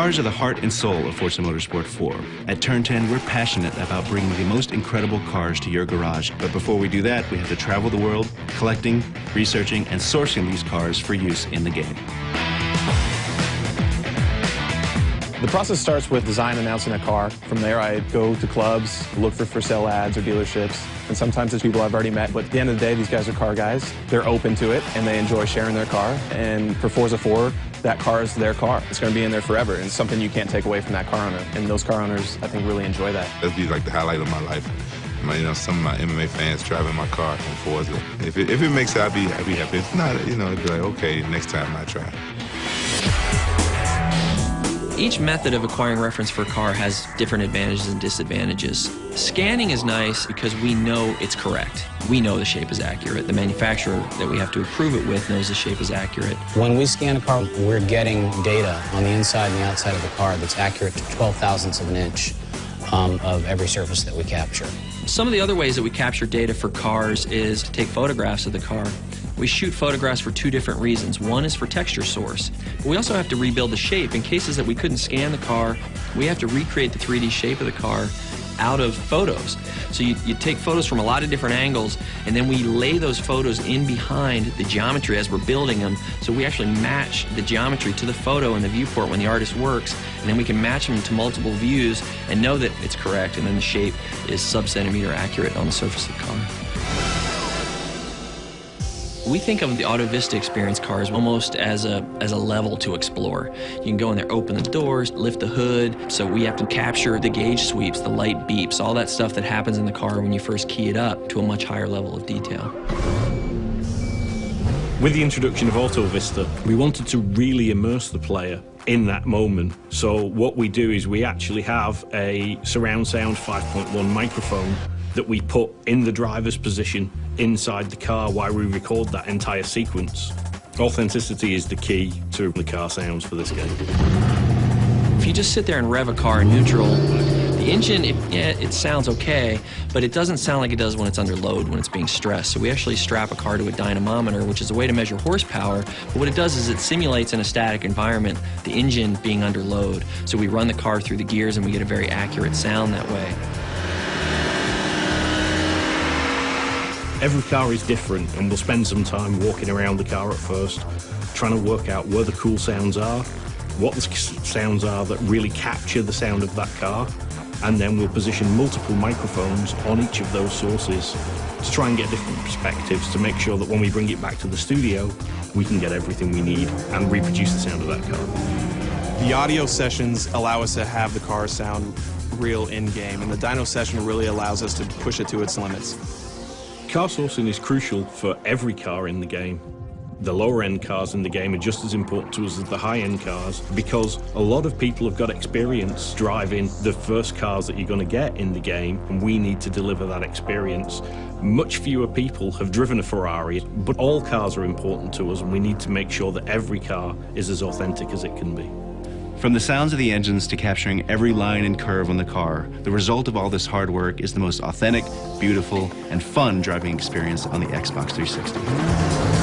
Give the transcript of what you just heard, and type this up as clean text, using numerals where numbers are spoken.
Cars are the heart and soul of Forza Motorsport 4. At Turn 10, we're passionate about bringing the most incredible cars to your garage. But before we do that, we have to travel the world, collecting, researching, and sourcing these cars for use in the game. The process starts with design announcing a car. From there, I go to clubs, look for sale ads or dealerships. And sometimes it's people I've already met. But at the end of the day, these guys are car guys. They're open to it, and they enjoy sharing their car. And for Forza 4, that car is their car. It's going to be in there forever, and it's something you can't take away from that car owner. And those car owners, I think, really enjoy that. That'd be like the highlight of my life. Some of my MMA fans driving my car in Forza. If it makes it, I'd be happy. If not, it'd be like, okay, next time I try. Each method of acquiring reference for a car has different advantages and disadvantages. Scanning is nice because we know it's correct. We know the shape is accurate. The manufacturer that we have to approve it with knows the shape is accurate. When we scan a car, we're getting data on the inside and the outside of the car that's accurate to 12 thousandths of an inch of every surface that we capture. Some of the other ways that we capture data for cars is to take photographs of the car. We shoot photographs for two different reasons. One is for texture source, but we also have to rebuild the shape. In cases that we couldn't scan the car, we have to recreate the 3D shape of the car out of photos. So you take photos from a lot of different angles, and then we lay those photos in behind the geometry as we're building them, so we actually match the geometry to the photo in the viewport when the artist works, and then we can match them to multiple views and know that it's correct, and then the shape is sub-centimeter accurate on the surface of the car. We think of the Auto Vista experience cars almost as a level to explore. You can go in there, open the doors, lift the hood, so we have to capture the gauge sweeps, the light beeps, all that stuff that happens in the car when you first key it up to a much higher level of detail. With the introduction of Auto Vista, we wanted to really immerse the player in that moment. So what we do is we actually have a surround sound 5.1 microphone that we put in the driver's position inside the car while we record that entire sequence. Authenticity is the key to the car sounds for this game. If you just sit there and rev a car in neutral, the engine, it sounds okay, but it doesn't sound like it does when it's under load, when it's being stressed. So we actually strap a car to a dynamometer, which is a way to measure horsepower, but what it does is it simulates in a static environment the engine being under load. So we run the car through the gears and we get a very accurate sound that way. Every car is different, and we'll spend some time walking around the car at first, trying to work out where the cool sounds are, what the sounds are that really capture the sound of that car, and then we'll position multiple microphones on each of those sources to try and get different perspectives to make sure that when we bring it back to the studio, we can get everything we need and reproduce the sound of that car. The audio sessions allow us to have the car sound real in-game, and the dyno session really allows us to push it to its limits. Car sourcing is crucial for every car in the game. The lower-end cars in the game are just as important to us as the high-end cars because a lot of people have got experience driving the first cars that you're going to get in the game, and we need to deliver that experience. Much fewer people have driven a Ferrari, but all cars are important to us, and we need to make sure that every car is as authentic as it can be. From the sounds of the engines to capturing every line and curve on the car, the result of all this hard work is the most authentic, beautiful, and fun driving experience on the Xbox 360.